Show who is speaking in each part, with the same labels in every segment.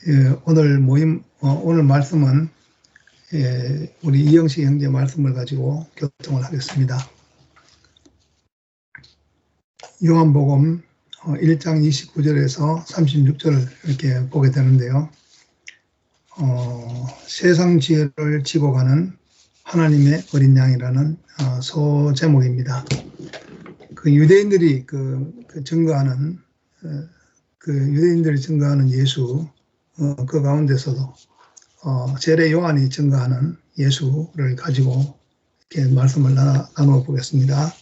Speaker 1: 오늘 오늘 말씀은 우리 이영식 형제 말씀을 가지고 교통을 하겠습니다. 요한복음 1장 29절에서 36절을 이렇게 보게 되는데요. 세상 지혜를 지고 가는 하나님의 어린 양이라는 소제목입니다. 그 유대인들이 증거하는 유대인들이 증거하는 예수, 그 가운데서도 세례 요한이 증거하는 예수를 가지고 이렇게 말씀을 나누어 보겠습니다.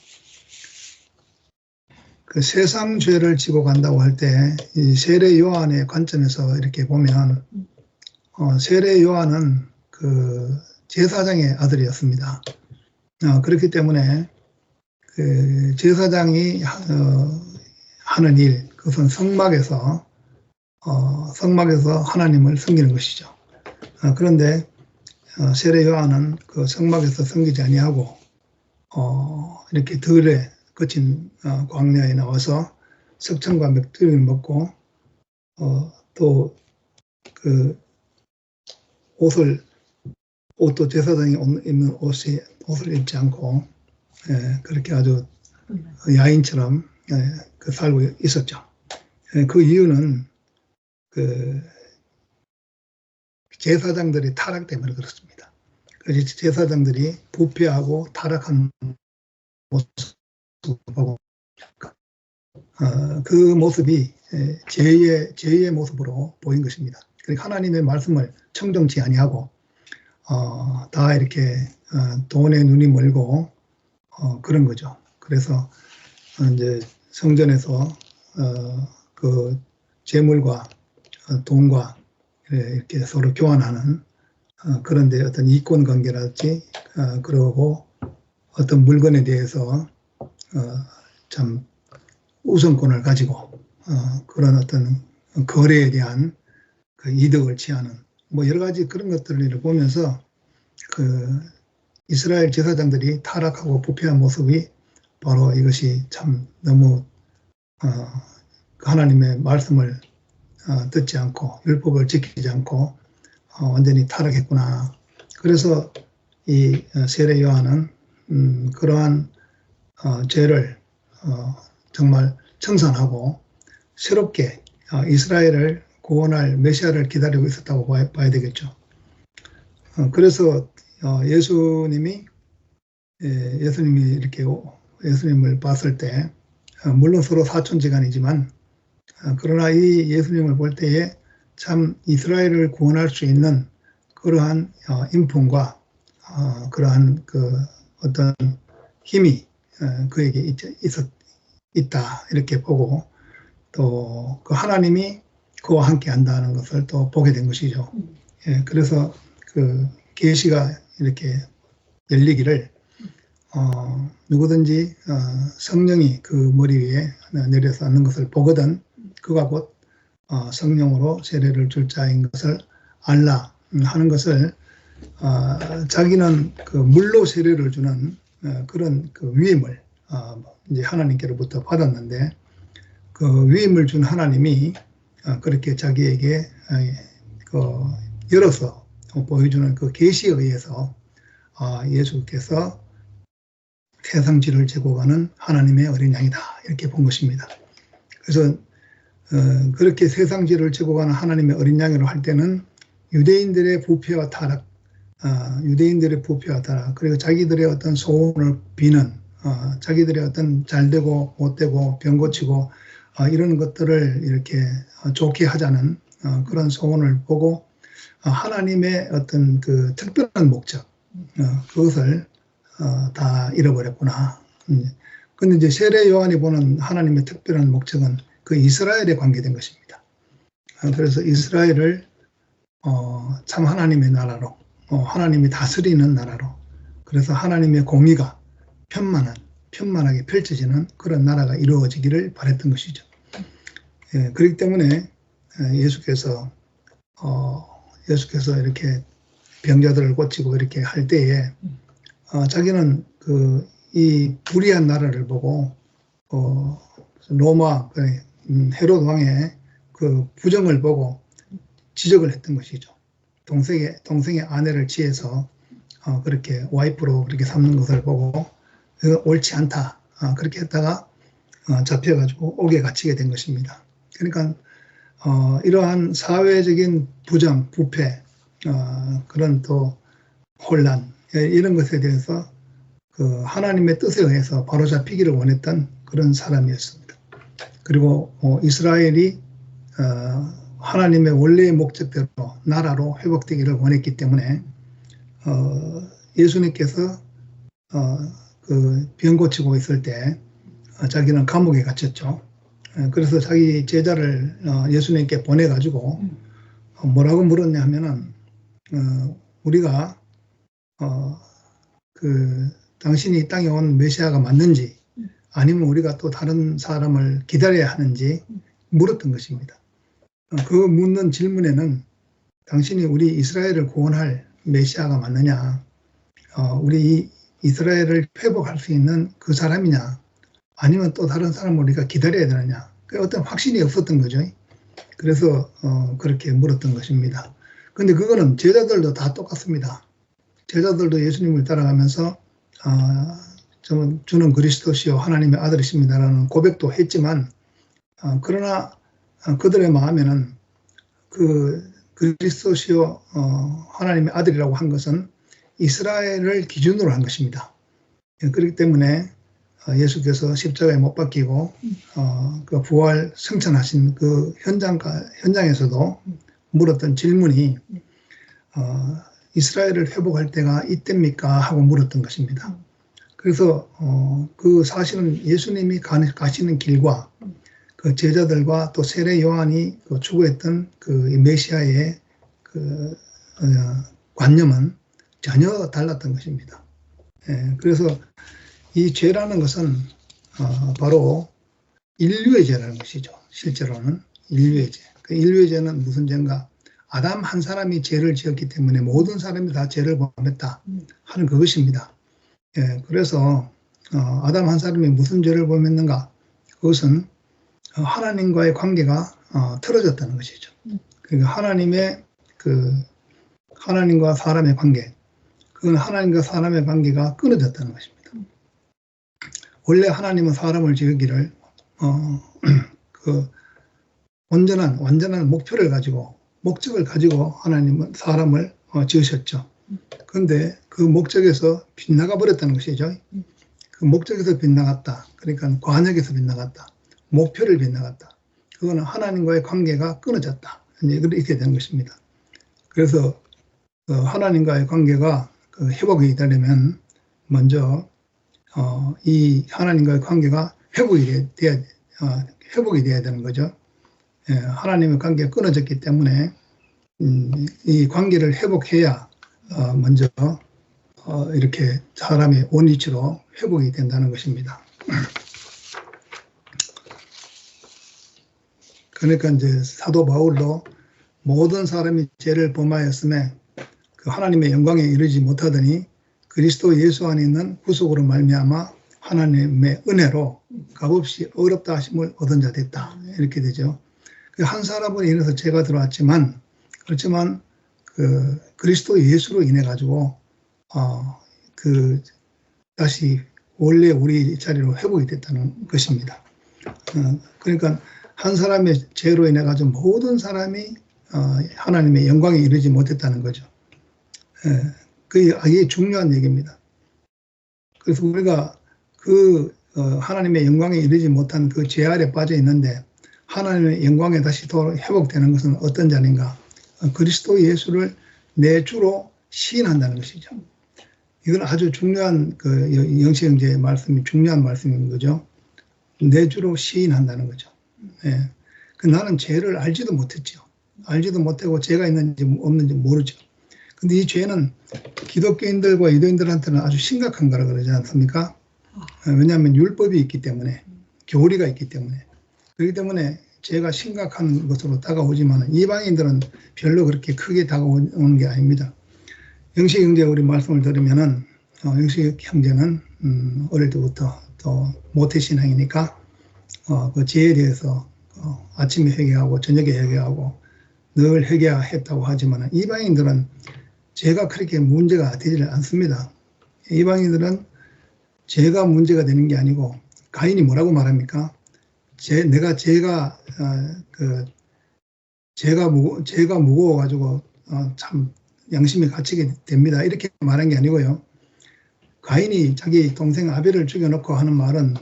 Speaker 1: 그 세상 죄를 지고 간다고 할 때 이 세례 요한의 관점에서 이렇게 보면 세례 요한은 그 제사장의 아들이었습니다. 그렇기 때문에 그 제사장이 하는 일, 그것은 성막에서 하나님을 섬기는 것이죠. 그런데 세례 요한은 그 성막에서 섬기지 아니하고 이렇게 들에 거친 광야에 나와서 석청과 맥주를 먹고 또 그 옷도 제사장이 입는 옷을 입지 않고 그렇게 아주 야인처럼 살고 있었죠. 그 이유는 그 제사장들이 타락 때문에 그렇습니다. 그래서 제사장들이 부패하고 타락한 모습을 보고 그 모습이 죄의 모습으로 보인 것입니다. 그러니까 하나님의 말씀을 청정치 아니하고 다 이렇게 돈에 눈이 멀고 그런 거죠. 그래서 이제 성전에서 그 재물과 돈과 이렇게 서로 교환하는 그런데 어떤 이권 관계랄지 그러고 어떤 물건에 대해서 참 우선권을 가지고 그런 어떤 거래에 대한 그 이득을 취하는 뭐 여러 가지 그런 것들을 보면서 그 이스라엘 제사장들이 타락하고 부패한 모습이 바로 이것이 참 너무 하나님의 말씀을 듣지 않고 율법을 지키지 않고 완전히 타락했구나. 그래서 이 세례 요한은 그러한 죄를 정말 청산하고 새롭게 이스라엘을 구원할 메시아를 기다리고 있었다고 봐야 되겠죠. 그래서 예수님이 이렇게 예수님을 봤을 때 물론 서로 사촌지간이지만 그러나 이 예수님을 볼 때에 참 이스라엘을 구원할 수 있는 그러한 인품과 그러한 그 어떤 힘이 그에게 있다 이렇게 보고 또 그 하나님이 그와 함께 한다는 것을 또 보게 된 것이죠. 그래서 그 계시가 이렇게 열리기를 누구든지 성령이 그 머리 위에 내려서 앉는 것을 보거든 그가 곧 성령으로 세례를 줄 자인 것을 알라 하는 것을 자기는 그 물로 세례를 주는 그런 그 위임을 이제 하나님께로부터 받았는데 그 위임을 준 하나님이 그렇게 자기에게 열어서 보여주는 그 계시에 의해서 예수께서 세상지를 지고 가는 하나님의 어린 양이다 이렇게 본 것입니다. 그래서 그렇게 세상지를 지고 가는 하나님의 어린 양이라고 할 때는 유대인들의 부패와 타락, 그리고 자기들의 어떤 소원을 비는 자기들의 어떤 잘되고 못되고 병 고치고 이런 것들을 이렇게 좋게 하자는 그런 소원을 보고 하나님의 어떤 그 특별한 목적 그것을 다 잃어버렸구나. 근데 이제 세례 요한이 보는 하나님의 특별한 목적은 그 이스라엘에 관계된 것입니다. 그래서 이스라엘을 참 하나님의 나라로 하나님이 다스리는 나라로 그래서 하나님의 공의가 편만하게 펼쳐지는 그런 나라가 이루어지기를 바랬던 것이죠. 그렇기 때문에 예수께서 이렇게 병자들을 고치고 이렇게 할 때에 자기는 이 불의한 나라를 보고 로마 헤롯 왕의 그 부정을 보고 지적을 했던 것이죠. 동생의 아내를 취해서 그렇게 와이프로 그렇게 삼는 것을 보고 옳지 않다. 그렇게 했다가 잡혀가지고 옥에 갇히게 된 것입니다. 그러니까 이러한 사회적인 부정, 부패, 그런 또 혼란 이런 것에 대해서 그 하나님의 뜻에 의해서 바로잡히기를 원했던 그런 사람이었습니다. 그리고 이스라엘이 하나님의 원래의 목적대로 나라로 회복되기를 원했기 때문에 예수님께서 그 병 고치고 있을 때 자기는 감옥에 갇혔죠. 그래서 자기 제자를 예수님께 보내가지고 뭐라고 물었냐 하면은 우리가 당신이 땅에 온 메시아가 맞는지 아니면 우리가 또 다른 사람을 기다려야 하는지 물었던 것입니다. 그 묻는 질문에는 당신이 우리 이스라엘을 구원할 메시아가 맞느냐, 우리 이스라엘을 회복할 수 있는 그 사람이냐, 아니면 또 다른 사람을 우리가 기다려야 되느냐, 어떤 확신이 없었던 거죠. 그래서 그렇게 물었던 것입니다. 근데 그거는 제자들도 다 똑같습니다. 제자들도 예수님을 따라가면서 주는 그리스도시요 하나님의 아들이십니다라는 고백도 했지만 그러나 그들의 마음에는 그 그리스도시요 하나님의 아들이라고 한 것은 이스라엘을 기준으로 한 것입니다. 그렇기 때문에 예수께서 십자가에 못 박히고 그 부활 승천하신 그 현장에서도 물었던 질문이 이스라엘을 회복할 때가 이때입니까? 하고 물었던 것입니다. 그래서 그 사실은 예수님이 가시는 길과 그 제자들과 또 세례 요한이 추구했던 그 메시아의 그 관념은 전혀 달랐던 것입니다. 그래서 이 죄라는 것은 바로 인류의 죄라는 것이죠. 실제로는 인류의 죄. 그 인류의 죄는 무슨 죄인가? 아담 한 사람이 죄를 지었기 때문에 모든 사람이 다 죄를 범했다 하는 그것입니다. 그래서 아담 한 사람이 무슨 죄를 범했는가? 그것은 하나님과의 관계가 틀어졌다는 것이죠. 그러니까 하나님과 사람의 관계, 그건 하나님과 사람의 관계가 끊어졌다는 것입니다. 원래 하나님은 사람을 지으기를 완전한 목표를 가지고 목적을 가지고 하나님은 사람을 지으셨죠. 그런데 그 목적에서 빗나가 버렸다는 것이죠. 그 목적에서 빗나갔다. 그러니까 관역에서 빗나갔다. 목표를 빗나갔다. 그거는 하나님과의 관계가 끊어졌다. 이렇게 되는 것입니다. 그래서 하나님과의 관계가 회복이 되려면 먼저 이 하나님과의 관계가 회복이 돼야 되는 거죠. 하나님의 관계가 끊어졌기 때문에 이 관계를 회복해야 먼저 이렇게 사람의 원위치로 회복이 된다는 것입니다. 그러니까 이제 사도 바울도 모든 사람이 죄를 범하였음에 그 하나님의 영광에 이르지 못하더니 그리스도 예수 안에 있는 구속으로 말미암아 하나님의 은혜로 값없이 어렵다 하심을 얻은 자 됐다. 이렇게 되죠. 한 사람으로 인해서 죄가 들어왔지만 그렇지만 그 그리스도 예수로 인해 가지고 다시 원래 우리 자리로 회복이 됐다는 것입니다. 그러니까 한 사람의 죄로 인해 가지고 모든 사람이 하나님의 영광에 이르지 못했다는 거죠. 그게 중요한 얘기입니다. 그래서 우리가 하나님의 영광에 이르지 못한 그 죄 아래 빠져 있는데 하나님의 영광에 다시 회복되는 것은 어떤 자인가? 그리스도 예수를 내 주로 시인한다는 것이죠. 이건 아주 중요한 영시 형제의 말씀이 중요한 말씀인 거죠. 내 주로 시인한다는 거죠. 나는 죄를 알지도 못했죠. 알지도 못하고 죄가 있는지 없는지 모르죠. 근데 이 죄는 기독교인들과 유대인들한테는 아주 심각한 거라 그러지 않습니까? 왜냐하면 율법이 있기 때문에, 교리가 있기 때문에. 그렇기 때문에 죄가 심각한 것으로 다가오지만 이방인들은 별로 그렇게 크게 다가오는 게 아닙니다. 영식 형제 우리 말씀을 들으면은 영식 형제는 어릴 때부터 또 모태신앙이니까 그 죄에 대해서 아침에 회개하고 저녁에 회개하고 늘 회개했다고 하지만 이방인들은 죄가 그렇게 문제가 되지 않습니다. 이방인들은 죄가 문제가 되는 게 아니고 가인이 뭐라고 말합니까? 죄가 무거워가지고 참 양심이 갇히게 됩니다. 이렇게 말한 게 아니고요. 가인이 자기 동생 아벨을 죽여놓고 하는 말은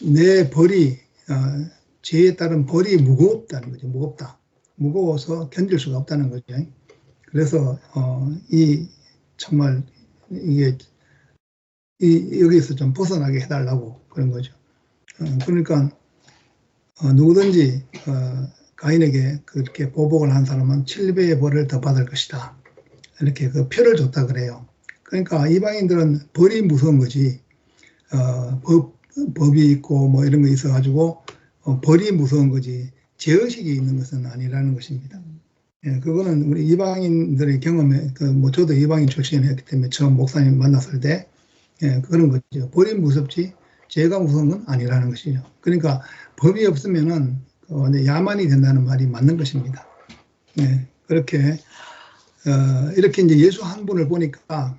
Speaker 1: 내 벌이 죄에 따른 벌이 무겁다는 거죠. 무거워서 견딜 수가 없다는 거죠. 그래서 정말 이게 여기서 좀 벗어나게 해달라고 그런 거죠. 그러니까 누구든지 가인에게 그렇게 보복을 한 사람은 7배의 벌을 더 받을 것이다. 이렇게 그 표를 줬다 그래요. 그러니까 이방인들은 벌이 무서운 거지. 법이 있고 뭐 이런 거 있어가지고 벌이 무서운 거지. 죄의식이 있는 것은 아니라는 것입니다. 예, 그거는 우리 이방인들의 경험에 저도 이방인 출신이었기 때문에 처음 목사님 만났을 때 그런 거죠. 벌이 무섭지 죄가 무서운 건 아니라는 것이죠. 그러니까 법이 없으면은 야만이 된다는 말이 맞는 것입니다. 예, 그렇게 이렇게 이제 예수 한 분을 보니까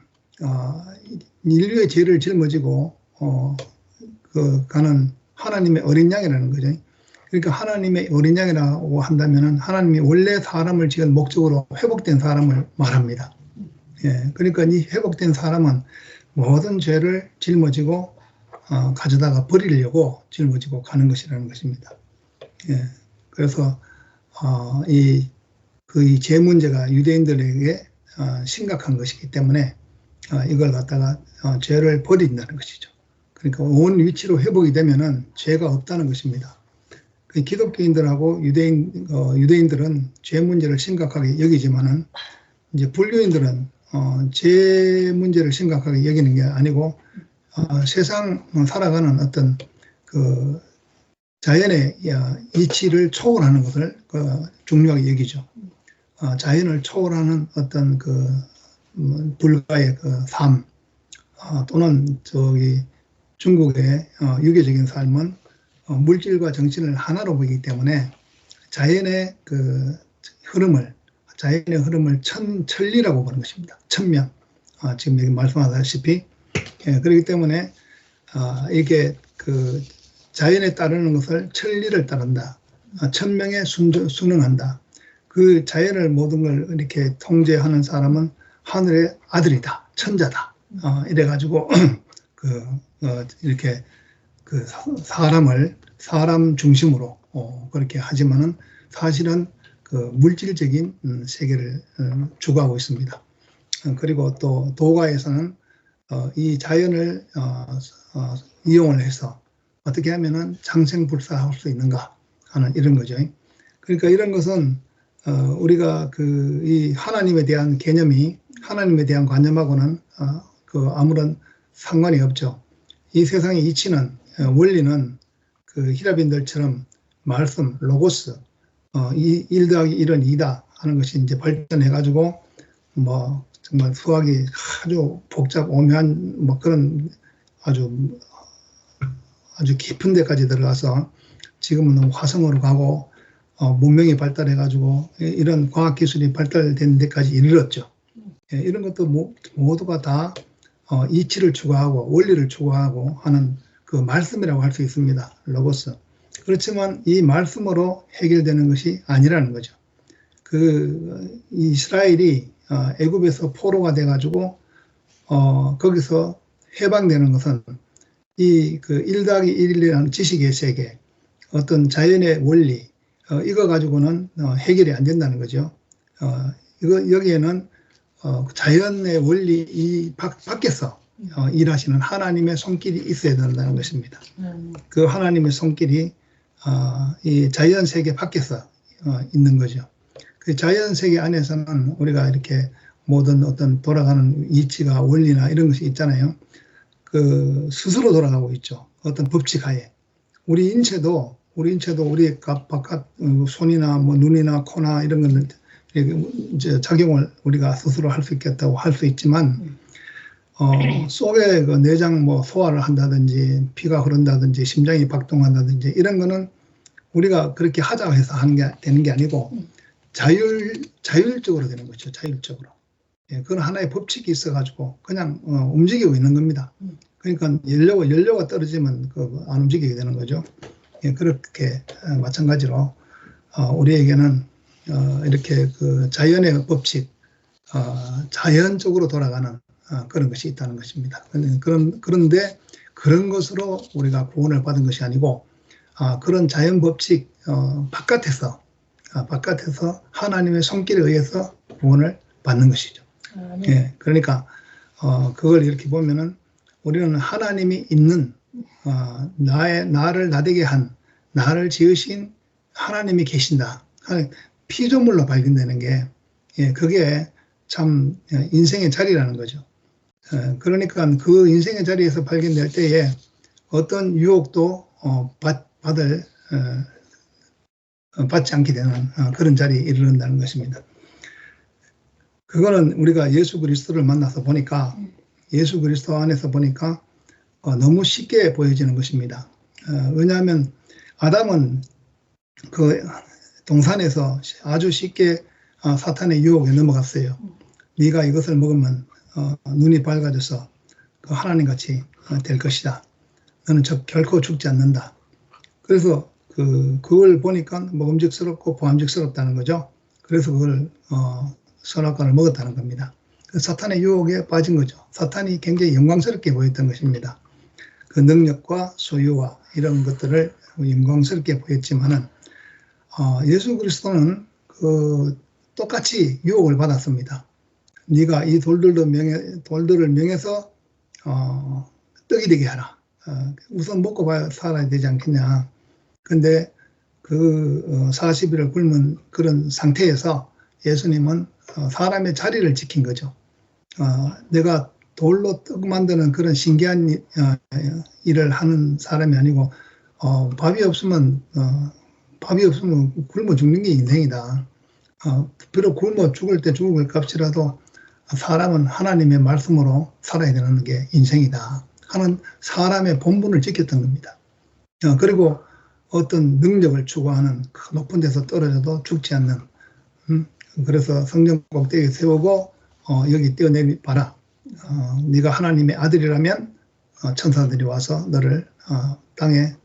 Speaker 1: 인류의 죄를 짊어지고 가는 하나님의 어린 양이라는 거죠. 그러니까 하나님의 어린 양이라고 한다면은 하나님이 원래 사람을 지은 목적으로 회복된 사람을 말합니다. 예, 그러니까 이 회복된 사람은 모든 죄를 짊어지고 가져다가 버리려고 짊어지고 가는 것이라는 것입니다. 예, 그래서 이 죄 문제가 유대인들에게 심각한 것이기 때문에 이걸 갖다가 죄를 버린다는 것이죠. 그러니까 온 위치로 회복이 되면은 죄가 없다는 것입니다. 기독교인들하고 유대인들은 죄 문제를 심각하게 여기지만은 이제 불교인들은 죄 문제를 심각하게 여기는 게 아니고 세상 살아가는 어떤 자연의 이치를 초월하는 것을 중요하게 여기죠. 자연을 초월하는 어떤 불가의 삶 또는 중국의 유교적인 삶은 물질과 정신을 하나로 보기 때문에 자연의 흐름을 천리라고 보는 것입니다. 천명. 지금 여기 말씀하다시피 그렇기 때문에 이게 자연에 따르는 것을 천리를 따른다. 천명에 순응한다. 그 자연을 모든 걸 이렇게 통제하는 사람은 하늘의 아들이다. 천자다. 이래가지고 이렇게 사람 중심으로 그렇게 하지만은 사실은 물질적인 세계를 추구하고 있습니다. 그리고 또 도가에서는 이 자연을 이용을 해서 어떻게 하면은 장생불사할 수 있는가 하는 이런 거죠. 그러니까 이런 것은 우리가 이 하나님에 대한 개념이 하나님에 대한 관념하고는 아무런 상관이 없죠. 이 세상의 이치는 원리는 히라빈들처럼 말씀, 로고스, 1 더하기 1은 2다 하는 것이 이제 발전해가지고 뭐 정말 수학이 아주 오묘한 그런 아주 깊은 데까지 들어가서 지금은 화성으로 가고 문명이 발달해가지고 이런 과학기술이 발달된 데까지 이르렀죠. 이런 것도 모두가 다 이치를 추구하고 원리를 추구하고 하는 말씀이라고 할 수 있습니다. 로고스. 그렇지만 이 말씀으로 해결되는 것이 아니라는 거죠. 이스라엘이 애굽에서 포로가 돼가지고 거기서 해방되는 것은 이 1 더하기 1이라는 지식의 세계, 어떤 자연의 원리, 이거 가지고는 해결이 안 된다는 거죠. 여기에는 자연의 원리 이 밖에서 일하시는 하나님의 손길이 있어야 된다는 것입니다. 그 하나님의 손길이 이 자연 세계 밖에서 있는 거죠. 그 자연 세계 안에서는 우리가 이렇게 모든 어떤 돌아가는 이치가 원리나 이런 것이 있잖아요. 스스로 돌아가고 있죠. 어떤 법칙 하에. 우리 인체도 우리 바깥 손이나 눈이나 코나 이런 것을 이제 작용을 우리가 스스로 할 수 있겠다고 할 수 있지만 속에 내장 소화를 한다든지 피가 흐른다든지 심장이 박동한다든지 이런 거는 우리가 그렇게 하자고 해서 하는 게 되는 게 아니고 자율적으로 되는 거죠. 자율적으로. 예, 그건 하나의 법칙이 있어가지고 그냥 움직이고 있는 겁니다. 그러니까 연료가 떨어지면 안 움직이게 되는 거죠. 예, 그렇게 마찬가지로 우리에게는 이렇게 그 자연의 법칙, 자연적으로 돌아가는 그런 것이 있다는 것입니다. 그런데 그런 것으로 우리가 구원을 받은 것이 아니고 그런 자연 법칙 바깥에서 하나님의 손길에 의해서 구원을 받는 것이죠. 예, 그러니까 그걸 이렇게 보면은 우리는 하나님이 있는 나를 나되게 한 나를 지으신 하나님이 계신다. 피조물로 발견되는 게 그게 참 인생의 자리라는 거죠. 그러니까 그 인생의 자리에서 발견될 때에 어떤 유혹도 받지 않게 되는 그런 자리에 이르른다는 것입니다. 그거는 우리가 예수 그리스도를 만나서 보니까 예수 그리스도 안에서 보니까 너무 쉽게 보여지는 것입니다. 왜냐하면 아담은 그 동산에서 아주 쉽게 사탄의 유혹에 넘어갔어요. 네가 이것을 먹으면 눈이 밝아져서 그 하나님같이 될 것이다. 너는 결코 죽지 않는다. 그래서 그걸 보니까 먹음직스럽고 보암직스럽다는 거죠. 그래서 그걸 선악과를 먹었다는 겁니다. 사탄의 유혹에 빠진 거죠. 사탄이 굉장히 영광스럽게 보였던 것입니다. 그 능력과 소유와 이런 것들을 영광스럽게 보였지만은 예수 그리스도는 똑같이 유혹을 받았습니다. 네가 이 돌들을 명해서 떡이 되게 하라. 우선 먹고 봐야 살아야 되지 않겠냐. 근데 그 40일을 굶은 그런 상태에서 예수님은 사람의 자리를 지킨 거죠. 내가 돌로 떡 만드는 그런 신기한 일을 하는 사람이 아니고 밥이 없으면 굶어 죽는 게 인생이다. 비록 굶어 죽을 때 죽을 값이라도 사람은 하나님의 말씀으로 살아야 되는 게 인생이다 하는 사람의 본분을 지켰던 겁니다. 그리고 어떤 능력을 추구하는 높은 데서 떨어져도 죽지 않는 그래서 성전 꼭대기에 세우고 여기 떼어내리 봐라. 네가 하나님의 아들이라면 천사들이 와서 너를 땅에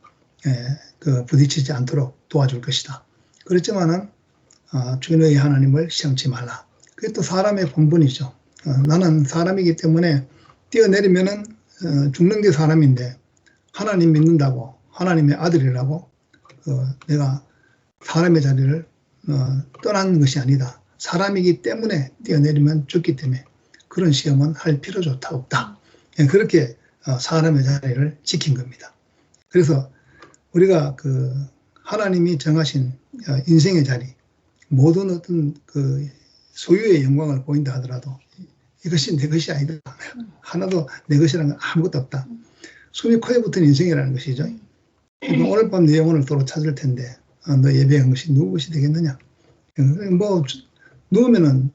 Speaker 1: 부딪히지 않도록 도와줄 것이다. 그렇지만은 주인의 하나님을 시험치 말라. 그게 또 사람의 본분이죠. 나는 사람이기 때문에 뛰어내리면은 죽는 게 사람인데 하나님 믿는다고 하나님의 아들이라고 내가 사람의 자리를 떠난 것이 아니다. 사람이기 때문에 뛰어내리면 죽기 때문에 그런 시험은 할 필요조차 없다. 그렇게 사람의 자리를 지킨 겁니다. 그래서 우리가 하나님이 정하신 인생의 자리, 모든 어떤 소유의 영광을 보인다 하더라도 이것이 내 것이 아니다. 하나도 내 것이라는 건 아무것도 없다. 숨이 코에 붙은 인생이라는 것이죠. 오늘 밤 내 영혼을 도로 찾을 텐데 너 예배한 것이 누구 것이 되겠느냐. 뭐 누우면은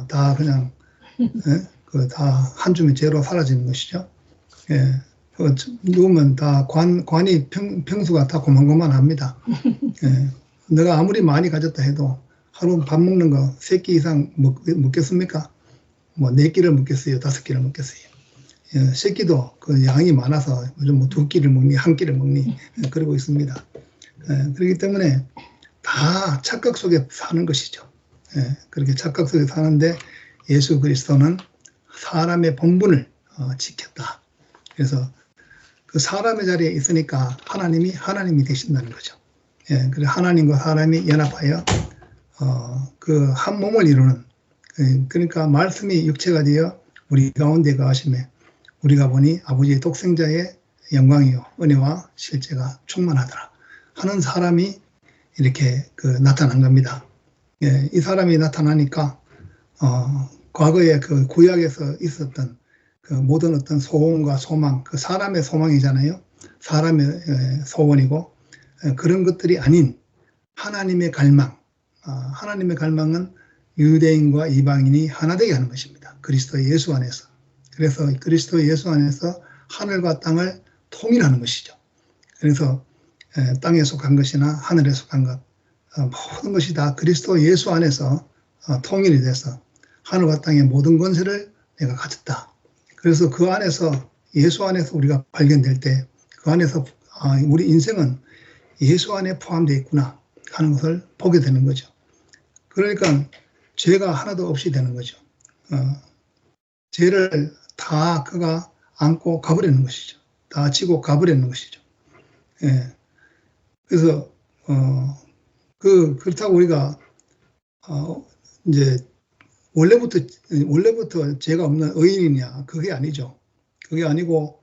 Speaker 1: 다 그냥 다 한 줌의 재로 사라지는 것이죠. 예. 누우면 다 관이 평수가 다 고만고만합니다. 예. 내가 아무리 많이 가졌다 해도 하루 밥 먹는 거 3끼 이상 먹겠습니까? 뭐 4끼를 먹겠어요? 5끼를 먹겠어요? 예, 새끼도 그 양이 많아서 요즘 뭐 2끼를 먹니 1끼를 먹니 그러고 있습니다. 예, 그렇기 때문에 다 착각 속에 사는 것이죠. 예, 그렇게 착각 속에 사는데 예수 그리스도는 사람의 본분을 지켰다. 그래서 그 사람의 자리에 있으니까 하나님이 되신다는 거죠. 예, 그래서 하나님과 사람이 연합하여 그 한 몸을 이루는 그러니까 말씀이 육체가 되어 우리 가운데 거하심에 우리가 보니 아버지의 독생자의 영광이요 은혜와 실제가 충만하더라 하는 사람이 이렇게 나타난 겁니다. 예, 이 사람이 나타나니까 과거에 그 구약에서 있었던 그 모든 어떤 소원과 소망, 그 사람의 소망이잖아요. 사람의 소원이고 그런 것들이 아닌 하나님의 갈망. 하나님의 갈망은 유대인과 이방인이 하나 되게 하는 것입니다. 그리스도 예수 안에서. 그래서 그리스도 예수 안에서 하늘과 땅을 통일하는 것이죠. 그래서 땅에 속한 것이나 하늘에 속한 것, 모든 것이 다 그리스도 예수 안에서 통일이 돼서 하늘과 땅의 모든 권세를 내가 가졌다. 그래서 그 안에서 예수 안에서 우리가 발견될 때 그 안에서 우리 인생은 예수 안에 포함되어 있구나 하는 것을 보게 되는 거죠. 그러니까 죄가 하나도 없이 되는 거죠. 죄를 다 그가 안고 가버리는 것이죠. 다 지고 가버리는 것이죠. 예. 그래서 그렇다고 우리가 이제 원래부터 죄가 없는 의인이냐, 그게 아니죠. 그게 아니고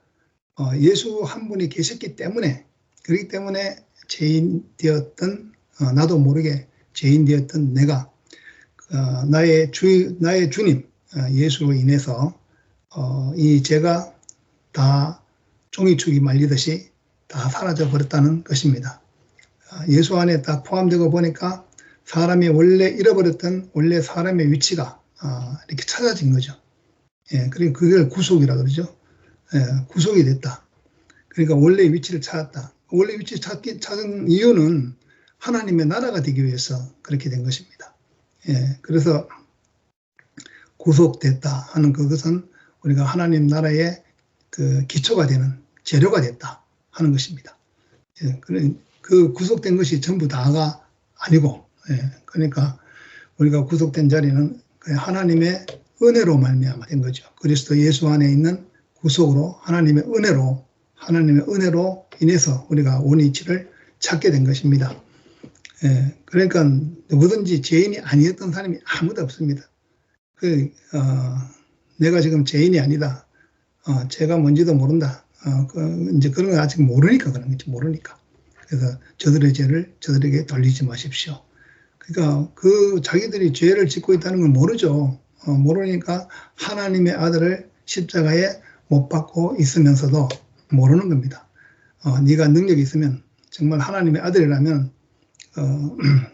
Speaker 1: 예수 한 분이 계셨기 때문에, 그렇기 때문에 죄인 되었던 나도 모르게 죄인 되었던 내가 나의 주님 예수로 인해서 이 죄가 다 종이축이 말리듯이 다 사라져 버렸다는 것입니다. 예수 안에 딱 포함되고 보니까 사람이 원래 잃어버렸던 원래 사람의 위치가 이렇게 찾아진 거죠. 예, 그러니까 그걸 구속이라 그러죠. 예, 구속이 됐다. 그러니까 원래 위치를 찾았다. 원래 위치 찾은 이유는 하나님의 나라가 되기 위해서 그렇게 된 것입니다. 예, 그래서 구속됐다 하는 그것은 우리가 하나님 나라의 그 기초가 되는 재료가 됐다 하는 것입니다. 예, 그 구속된 것이 전부 다가 아니고, 예, 그러니까 우리가 구속된 자리는 하나님의 은혜로 말미암아 된 거죠. 그리스도 예수 안에 있는 구속으로 하나님의 은혜로 인해서 우리가 원위치를 찾게 된 것입니다. 예, 그러니까 누구든지 죄인이 아니었던 사람이 아무도 없습니다. 내가 지금 죄인이 아니다. 죄가 뭔지도 모른다. 이제 그런 거 아직 모르니까 그런 거지, 모르니까. 그래서 저들의 죄를 저들에게 돌리지 마십시오. 그러니까 자기들이 죄를 짓고 있다는 걸 모르죠. 모르니까 하나님의 아들을 십자가에 못 박고 있으면서도 모르는 겁니다. 네가 능력이 있으면, 정말 하나님의 아들이라면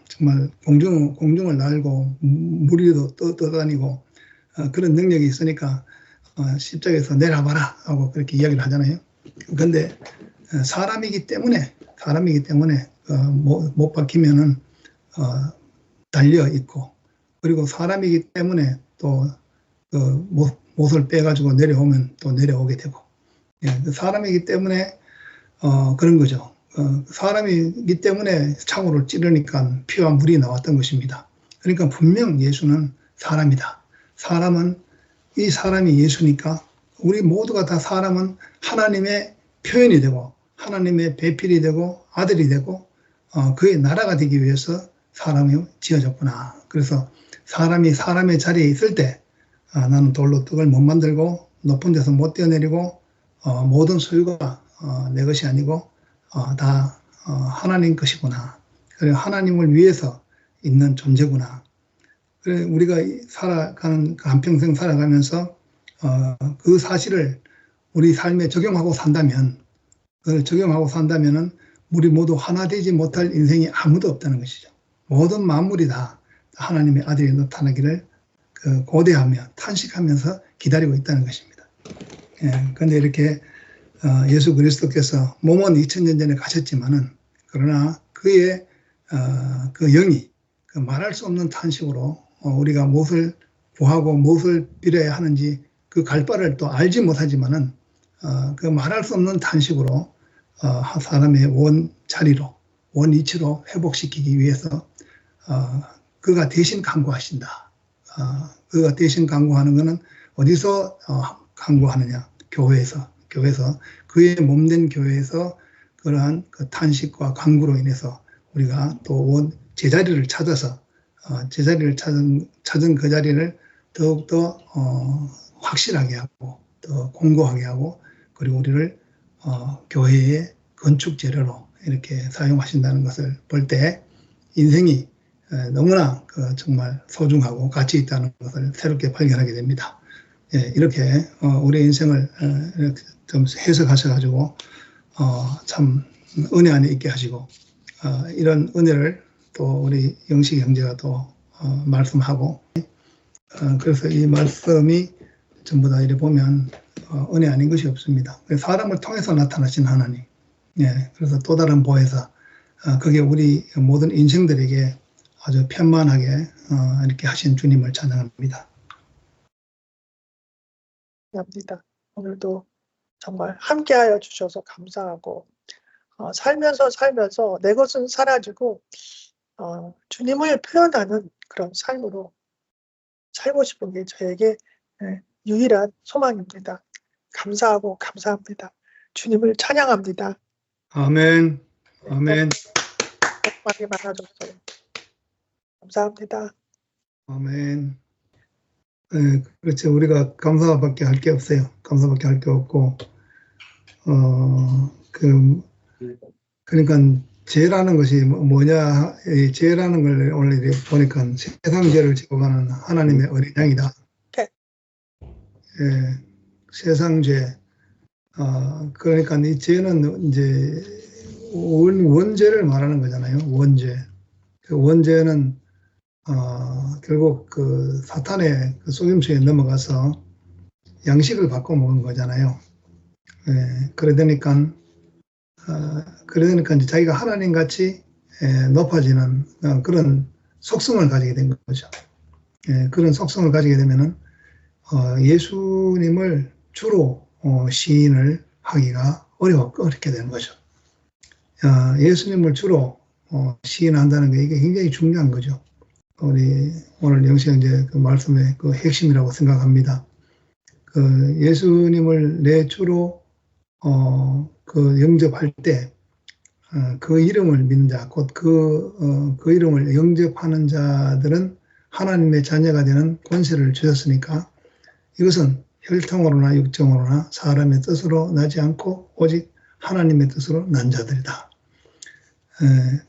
Speaker 1: 정말 공중을 날고 물 위도 떠다니고 그런 능력이 있으니까 십자가에서 내려봐라 하고 그렇게 이야기를 하잖아요. 그런데 사람이기 때문에 못 박히면은 달려 있고, 그리고 사람이기 때문에 또 못을 빼가지고 내려오면 또 내려오게 되고, 예, 사람이기 때문에 그런 거죠. 사람이기 때문에 창으로 찌르니까 피와 물이 나왔던 것입니다. 그러니까 분명 예수는 사람이다. 이 사람이 예수니까 우리 모두가 다 사람은 하나님의 표현이 되고 하나님의 배필이 되고 아들이 되고 그의 나라가 되기 위해서 사람이 지어졌구나. 그래서 사람이 사람의 자리에 있을 때 나는 돌로 떡을 못 만들고 높은 데서 못 뛰어내리고 모든 소유가 내 것이 아니고 다 하나님 것이구나. 그리고 하나님을 위해서 있는 존재구나. 그래 우리가 살아가는 한평생 살아가면서 그 사실을 우리 삶에 적용하고 산다면은 우리 모두 하나 되지 못할 인생이 아무도 없다는 것이죠. 모든 만물이 다 하나님의 아들이 나타나기를 고대하며 탄식하면서 기다리고 있다는 것입니다. 그런데 이렇게 예수 그리스도께서 몸은 2000년 전에 가셨지만은 그러나 그의 그 영이 그 말할 수 없는 탄식으로 우리가 무엇을 구하고 무엇을 빌어야 하는지 그 갈 바를 또 알지 못하지만은 그 말할 수 없는 탄식으로 사람의 원 이치로 회복시키기 위해서 그가 대신 간구하신다. 그가 대신 간구하는 것은 어디서 간구하느냐? 교회에서 그의 몸된 교회에서 그러한 그 탄식과 간구로 인해서 우리가 또 제자리를 찾아서 제자리를 찾은 그 자리를 더욱더 확실하게 하고 더 공고하게 하고 그리고 우리를 교회의 건축 재료로 이렇게 사용하신다는 것을 볼 때 인생이 너무나 정말 소중하고 가치 있다는 것을 새롭게 발견하게 됩니다. 이렇게 우리 인생을 이렇게 좀 해석하셔가지고 참 은혜 안에 있게 하시고 이런 은혜를 또 우리 영식 형제가 또 말씀하고 그래서 이 말씀이 전부 다 이래 보면 은혜 아닌 것이 없습니다. 사람을 통해서 나타나신 하나님. 그래서 또 다른 보혜사 그게 우리 모든 인생들에게 아주 편만하게 이렇게 하신 주님을 찬양합니다.
Speaker 2: 감사합니다. 오늘도 정말 함께하여 주셔서 감사하고 살면서 내 것은 사라지고 주님을 표현하는 그런 삶으로 살고 싶은 게 저에게 유일한 소망입니다. 감사하고 감사합니다. 주님을 찬양합니다.
Speaker 1: 아멘. 아멘.
Speaker 2: 많이 많아졌어요. 감사합니다.
Speaker 1: 아멘. 그렇죠. 우리가 감사밖에 할 게 없어요. 감사밖에 할 게 없고, 그러니까 죄라는 것이 뭐냐, 이 죄라는 걸 오늘 보니까 세상 죄를 지고 가는 하나님의 어린 양이다.
Speaker 2: 네.
Speaker 1: 예, 세상 죄. 그러니까 이 죄는 이제 원죄를 말하는 거잖아요. 원죄. 그 원죄는 결국 그 사탄의 그 속임수에 넘어가서 양식을 바꿔 먹은 거잖아요. 예, 그러니까 이제 자기가 하나님 같이 높아지는 그런 속성을 가지게 된 거죠. 예, 그런 속성을 가지게 되면은 예수님을 주로 시인을 하기가 어렵게 되는 거죠. 예수님을 주로 시인한다는 게 이게 굉장히 중요한 거죠. 우리 오늘 영생 이제 그 말씀의 그 핵심이라고 생각합니다. 그 예수님을 내 주로 그 영접할 때 그 이름을 믿는 자, 곧 그 이름을 영접하는 자들은 하나님의 자녀가 되는 권세를 주셨으니까 이것은 혈통으로나 육정으로나 사람의 뜻으로 나지 않고 오직 하나님의 뜻으로 난 자들이다.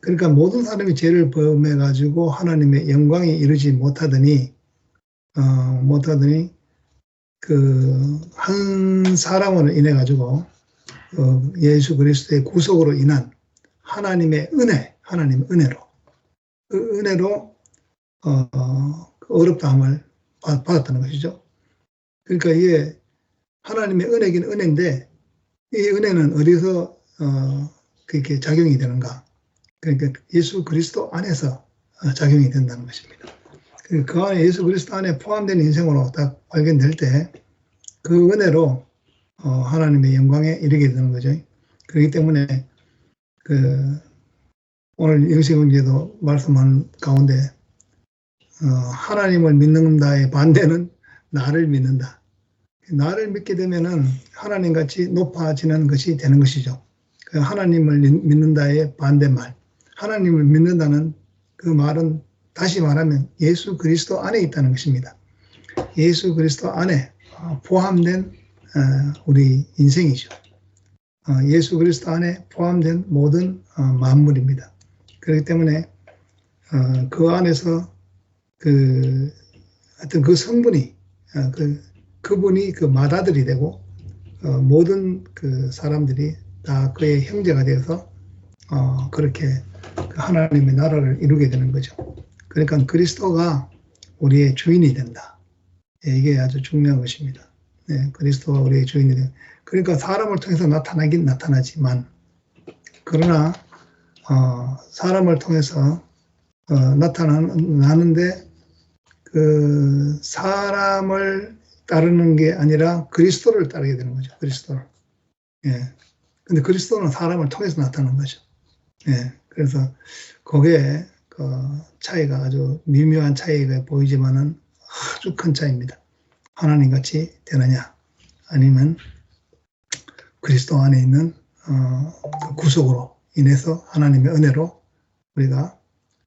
Speaker 1: 그러니까 모든 사람이 죄를 범해가지고 하나님의 영광에 이르지 못하더니 그 한 사람으로 인해 가지고 예수 그리스도의 구속으로 인한 하나님의 하나님의 은혜로 그 은혜로 어렵다함을 받았다는 것이죠. 그러니까 이게 하나님의 은혜긴 은혜인데 이 은혜는 어디서 그렇게 작용이 되는가? 그러니까 예수 그리스도 안에서 작용이 된다는 것입니다. 그 안에 예수 그리스도 안에 포함된 인생으로 딱 발견될 때 그 은혜로 하나님의 영광에 이르게 되는 거죠. 그렇기 때문에 그 오늘 영생은제도 말씀한 가운데 하나님을 믿는다의 반대는 나를 믿는다. 나를 믿게 되면은 하나님 같이 높아지는 것이 되는 것이죠. 그 하나님을 믿는다의 반대말. 하나님을 믿는다는 그 말은 다시 말하면 예수 그리스도 안에 있다는 것입니다. 예수 그리스도 안에 포함된 우리 인생이죠. 예수 그리스도 안에 포함된 모든 만물입니다. 그렇기 때문에 그 안에서 어떤 그 성분이 그분이 그 맏아들이 되고 모든 그 사람들이 다 그의 형제가 되어서 그렇게 하나님의 나라를 이루게 되는 거죠. 그러니까 그리스도가 우리의 주인이 된다. 이게 아주 중요한 것입니다. 네, 그리스도가 우리의 주인이 된다. 그러니까 사람을 통해서 나타나긴 나타나지만 그러나 사람을 통해서 나타나는데 그 사람을 따르는 게 아니라 그리스도를 따르게 되는 거죠. 그리스도를. 예. 근데 그리스도는 사람을 통해서 나타나는 거죠. 예. 그래서 거기에 그 차이가 아주 미묘한 차이가 보이지만은 아주 큰 차이입니다. 하나님 같이 되느냐 아니면 그리스도 안에 있는 그 구속으로 인해서 하나님의 은혜로 우리가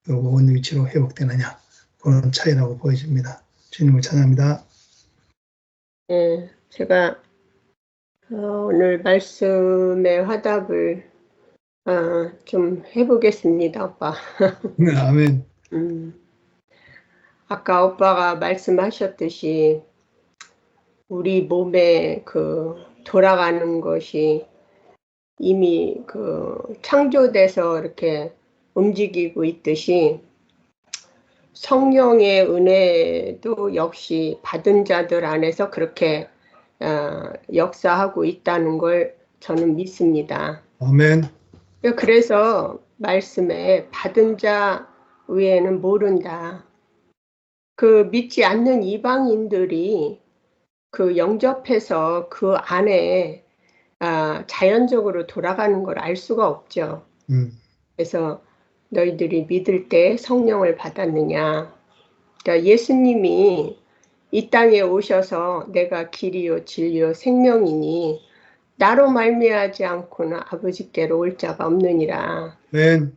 Speaker 1: 그 원 위치로 회복되느냐 그런 차이라고 보여집니다. 주님을 찬양합니다.
Speaker 3: 네, 제가 오늘 말씀의 화답을 좀 해보겠습니다, 오빠.
Speaker 1: 네, 아멘.
Speaker 3: 아까 오빠가 말씀하셨듯이 우리 몸에 그 돌아가는 것이 이미 그 창조돼서 이렇게 움직이고 있듯이 성령의 은혜도 역시 받은 자들 안에서 그렇게 역사하고 있다는 걸 저는 믿습니다.
Speaker 1: 아멘.
Speaker 3: 그래서 말씀에 받은 자 외에는 모른다. 그 믿지 않는 이방인들이 그 영접해서 그 안에 자연적으로 돌아가는 걸 알 수가 없죠. 그래서 너희들이 믿을 때 성령을 받았느냐. 그러니까 예수님이 이 땅에 오셔서 내가 길이요 진리요 생명이니 나로 말미암지 않고는 아버지께로 올 자가 없느니라.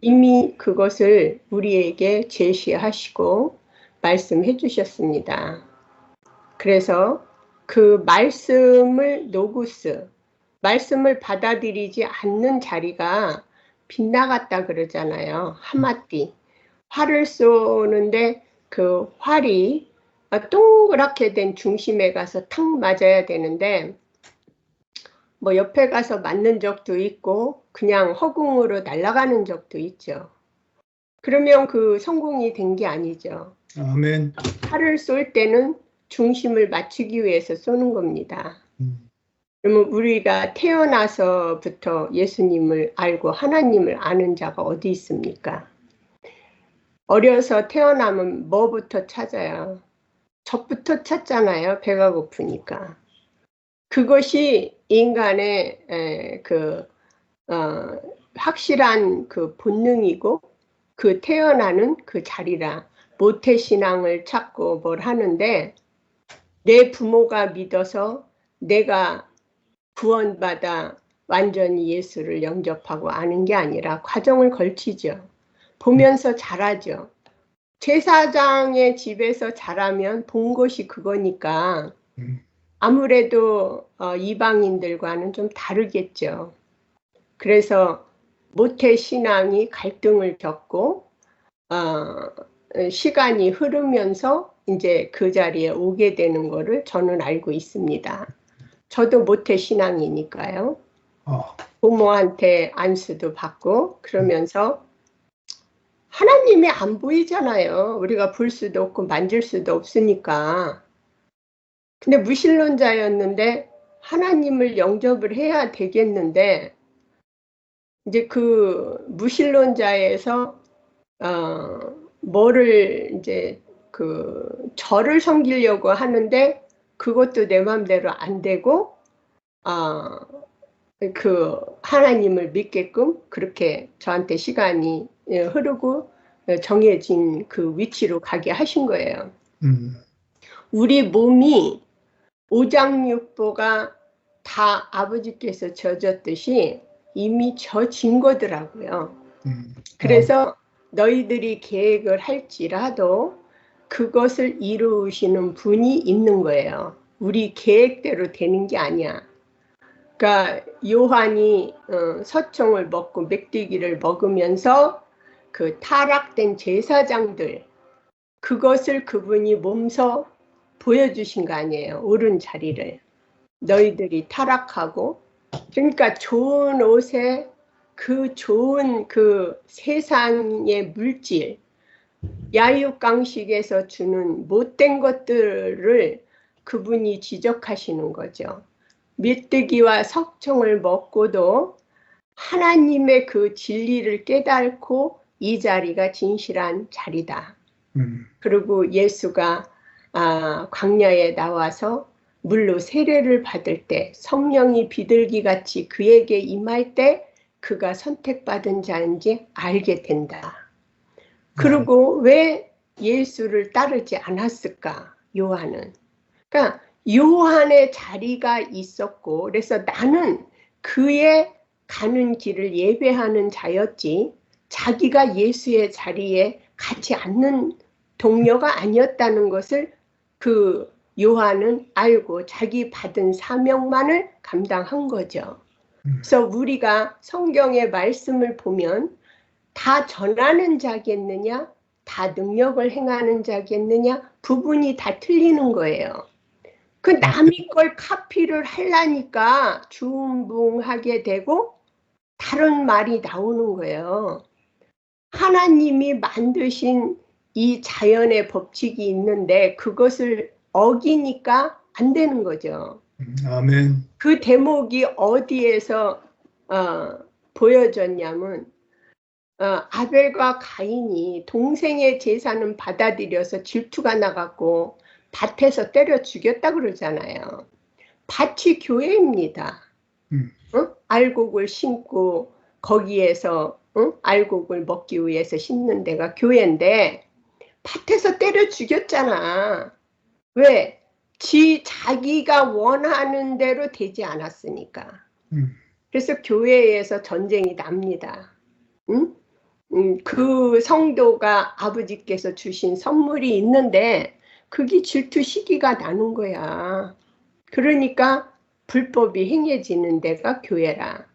Speaker 3: 이미 그것을 우리에게 제시하시고 말씀해 주셨습니다. 그래서 그 말씀을 노구스, 말씀을 받아들이지 않는 자리가 빗나갔다 그러잖아요. 하마띠. 활을 쏘는데 그 활이 동그랗게 된 중심에 가서 탁 맞아야 되는데 뭐 옆에 가서 맞는 적도 있고 그냥 허공으로 날아가는 적도 있죠. 그러면 그 성공이 된 게 아니죠.
Speaker 1: 아멘.
Speaker 3: 활을 쏠 때는 중심을 맞추기 위해서 쏘는 겁니다. 그러면 우리가 태어나서부터 예수님을 알고 하나님을 아는 자가 어디 있습니까? 어려서 태어나면 뭐부터 찾아요? 젖부터 찾잖아요. 배가 고프니까. 그것이 인간의 확실한 그 본능이고 그 태어나는 그 자리라. 모태신앙을 찾고 뭘 하는데 내 부모가 믿어서 내가 구원받아 완전히 예수를 영접하고 아는 게 아니라 과정을 걸치죠. 보면서 자라죠. 제사장의 집에서 자라면 본 것이 그거니까 아무래도 이방인들과는 좀 다르겠죠. 그래서 모태신앙이 갈등을 겪고 시간이 흐르면서 이제 그 자리에 오게 되는 거를 저는 알고 있습니다. 저도 모태신앙이니까요. 부모한테 안수도 받고 그러면서 하나님이 안 보이잖아요. 우리가 볼 수도 없고 만질 수도 없으니까. 근데 무신론자였는데 하나님을 영접을 해야 되겠는데 이제 그 무신론자에서 뭐를 이제 그 저를 섬기려고 하는데 그것도 내 마음대로 안 되고 그 하나님을 믿게끔 그렇게 저한테 시간이 흐르고 정해진 그 위치로 가게 하신 거예요. 우리 몸이 오장육부가 다 아버지께서 져졌듯이 이미 져진 거더라고요. 그래서 너희들이 계획을 할지라도 그것을 이루시는 분이 있는 거예요. 우리 계획대로 되는 게 아니야. 그러니까 요한이 서총을 먹고 맥대기를 먹으면서 그 타락된 제사장들 그것을 그분이 몸소 보여주신 거 아니에요. 옳은 자리를. 너희들이 타락하고 그러니까 좋은 옷에 그 좋은 그 세상의 물질 야육강식에서 주는 못된 것들을 그분이 지적하시는 거죠. 메뚜기와 석청을 먹고도 하나님의 그 진리를 깨닫고 이 자리가 진실한 자리다. 그리고 예수가 광야에 나와서 물로 세례를 받을 때 성령이 비둘기같이 그에게 임할 때 그가 선택받은 자인지 알게 된다. 그리고 왜 예수를 따르지 않았을까? 요한은. 그러니까 요한의 자리가 있었고 그래서 나는 그의 가는 길을 예배하는 자였지 자기가 예수의 자리에 같이 앉는 동료가 아니었다는 것을 그 요한은 알고 자기 받은 사명만을 감당한 거죠. 그래서 우리가 성경의 말씀을 보면 다 전하는 자겠느냐 다 능력을 행하는 자겠느냐 부분이 다 틀리는 거예요. 그 남의 걸 카피를 하려니까 중붕하게 되고 다른 말이 나오는 거예요. 하나님이 만드신 이 자연의 법칙이 있는데 그것을 어기니까 안 되는 거죠.
Speaker 1: 아멘.
Speaker 3: 그 대목이 어디에서 보여줬냐면 아벨과 가인이 동생의 제사는 받아들여서 질투가 나갖고 밭에서 때려 죽였다 그러잖아요. 밭이 교회입니다. 알곡을 심고 거기에서 알곡을 먹기 위해서 심는 데가 교회인데 밭에서 때려 죽였잖아. 왜? 자기가 원하는 대로 되지 않았으니까. 그래서 교회에서 전쟁이 납니다. 응? 그 성도가 아버지께서 주신 선물이 있는데 그게 질투 시기가 나는 거야. 그러니까 불법이 행해지는 데가 교회라.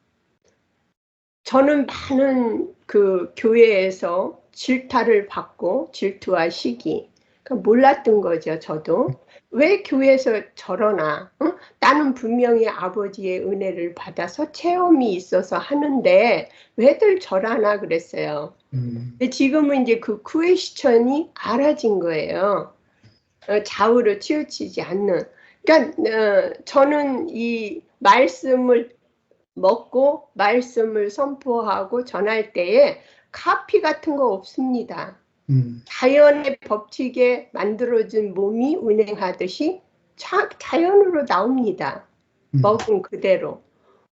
Speaker 3: 저는 많은 그 교회에서 질타를 받고 질투와 시기 그러니까 몰랐던 거죠. 저도 왜 교회에서 저러나 나는 분명히 아버지의 은혜를 받아서 체험이 있어서 하는데 왜들 저러나 그랬어요. 근데 지금은 이제 그 퀘스천이 알아진 거예요. 좌우로 치우치지 않는. 그러니까 저는 이 말씀을 먹고 말씀을 선포하고 전할 때에 카피 같은 거 없습니다. 자연의 법칙에 만들어진 몸이 운행하듯이 자연으로 나옵니다. 먹은 그대로.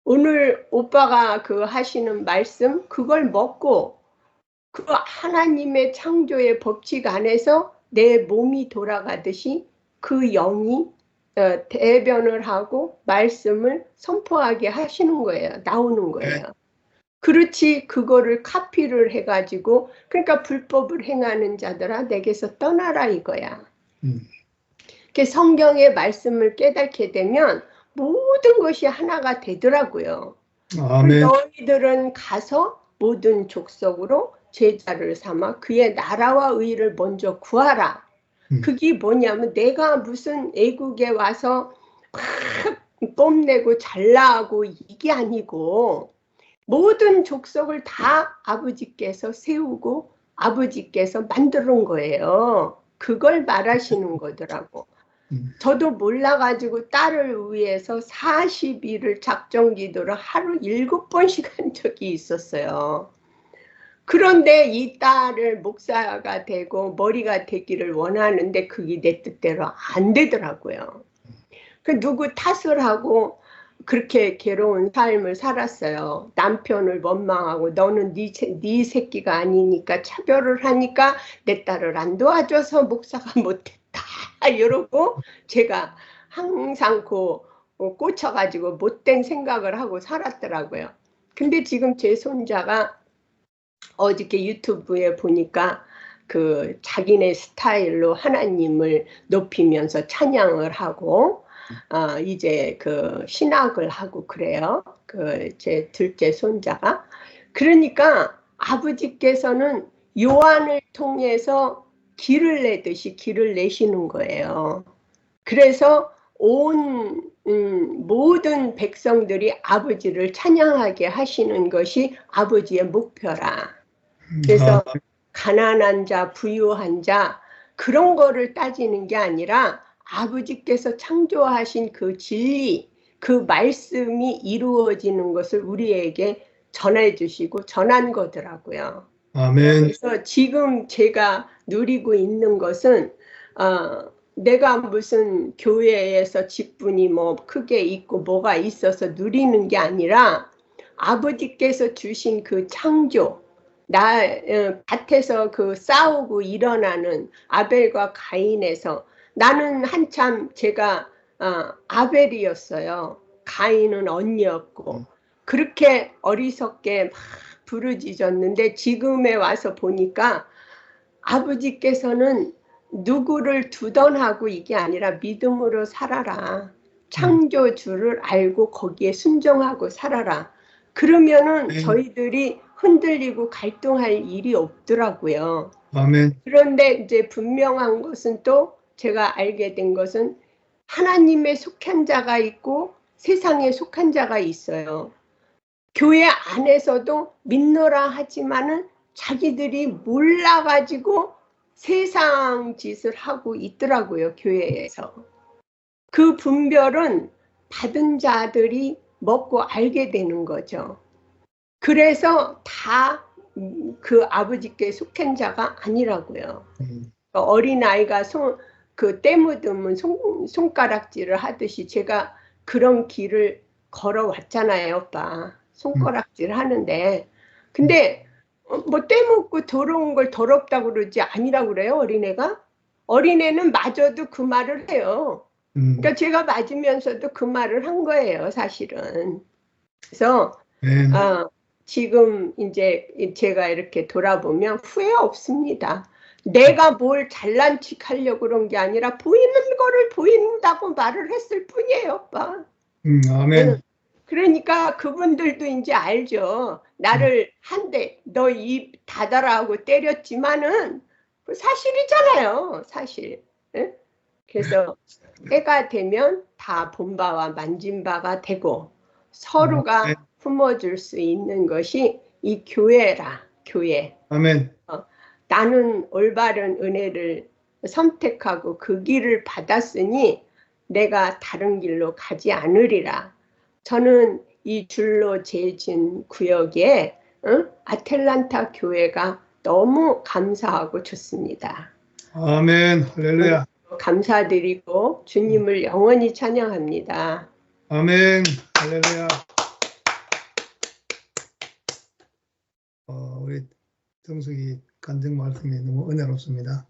Speaker 3: 오늘 오빠가 그 하시는 말씀 그걸 먹고 그 하나님의 창조의 법칙 안에서 내 몸이 돌아가듯이 그 영이 대변을 하고 말씀을 선포하게 하시는 거예요. 나오는 거예요. 그렇지 그거를 카피를 해가지고 그러니까 불법을 행하는 자들아 내게서 떠나라 이거야. 성경의 말씀을 깨닫게 되면 모든 것이 하나가 되더라고요.
Speaker 1: 아멘.
Speaker 3: 너희들은 가서 모든 족속으로 제자를 삼아 그의 나라와 의를 먼저 구하라. 그게 뭐냐면 내가 무슨 애국에 와서 막 뽐내고 잘나고 이게 아니고 모든 족속을 다 아버지께서 세우고 아버지께서 만드는 거예요. 그걸 말하시는 거더라고. 저도 몰라가지고 딸을 위해서 40일을 작정기도를 하루 7번씩 한 적이 있었어요. 그런데 이 딸을 목사가 되고 머리가 되기를 원하는데 그게 내 뜻대로 안 되더라고요. 누구 탓을 하고 그렇게 괴로운 삶을 살았어요. 남편을 원망하고 너는 네 새끼가 아니니까 차별을 하니까 내 딸을 안 도와줘서 목사가 못했다 이러고 제가 항상 꽂혀가지고 못된 생각을 하고 살았더라고요. 근데 지금 제 손자가 어저께 유튜브에 보니까 그 자기네 스타일로 하나님을 높이면서 찬양을 하고 이제 그 신학을 하고 그래요. 그 제 둘째 손자가. 그러니까 아버지께서는 요한을 통해서 길을 내듯이 길을 내시는 거예요. 그래서 온 모든 백성들이 아버지를 찬양하게 하시는 것이 아버지의 목표라. 그래서 가난한 자, 부유한 자 그런 거를 따지는 게 아니라 아버지께서 창조하신 그 진리, 그 말씀이 이루어지는 것을 우리에게 전해 주시고 전한 거더라고요.
Speaker 1: 아멘.
Speaker 3: 그래서 지금 제가 누리고 있는 것은 내가 무슨 교회에서 직분이 뭐 크게 있고 뭐가 있어서 누리는 게 아니라 아버지께서 주신 그 창조, 밭에서 그 싸우고 일어나는 아벨과 가인에서 나는 한참 제가 아벨이었어요. 가인은 언니였고 그렇게 어리석게 막 부르짖었는데 지금에 와서 보니까 아버지께서는 누구를 두던하고 이게 아니라 믿음으로 살아라. 창조주를 알고 거기에 순종하고 살아라. 그러면은 저희들이 흔들리고 갈등할 일이 없더라고요.
Speaker 1: 아멘.
Speaker 3: 그런데 이제 분명한 것은 또 제가 알게 된 것은 하나님의 속한 자가 있고 세상에 속한 자가 있어요. 교회 안에서도 믿노라 하지만은 자기들이 몰라가지고 세상 짓을 하고 있더라고요. 교회에서. 그 분별은 받은 자들이 먹고 알게 되는 거죠. 그래서 다 그 아버지께 속한 자가 아니라고요. 어린아이가 그 때 묻으면 손가락질을 하듯이 제가 그런 길을 걸어왔잖아요, 오빠. 손가락질 하는데. 근데 뭐 때 묻고 더러운 걸 더럽다고 그러지 아니라고 그래요, 어린애가? 어린애는 맞아도 그 말을 해요. 그러니까 제가 맞으면서도 그 말을 한 거예요, 사실은. 그래서 지금 이제 제가 이렇게 돌아보면 후회 없습니다. 내가 뭘 잘난 척 하려고 그런 게 아니라 보이는 거를 보인다고 말을 했을 뿐이에요, 오빠.
Speaker 1: 아멘.
Speaker 3: 그러니까 그분들도 이제 알죠. 나를 한 대, 너 입 닫아라 하고 때렸지만은 사실이잖아요, 사실. 예? 그래서 때가 되면 다 본 바와 만진 바가 되고 서로가 품어줄 수 있는 것이 이 교회라, 교회.
Speaker 1: 아멘.
Speaker 3: 나는 올바른 은혜를 선택하고 그 길을 받았으니 내가 다른 길로 가지 않으리라. 저는 이 줄로 재진 구역에 아틀란타 교회가 너무 감사하고 좋습니다.
Speaker 1: 아멘. 할렐루야.
Speaker 3: 감사드리고 주님을 영원히 찬양합니다.
Speaker 1: 아멘. 할렐루야. 우리 정숙이 간증 말씀이 너무 은혜롭습니다.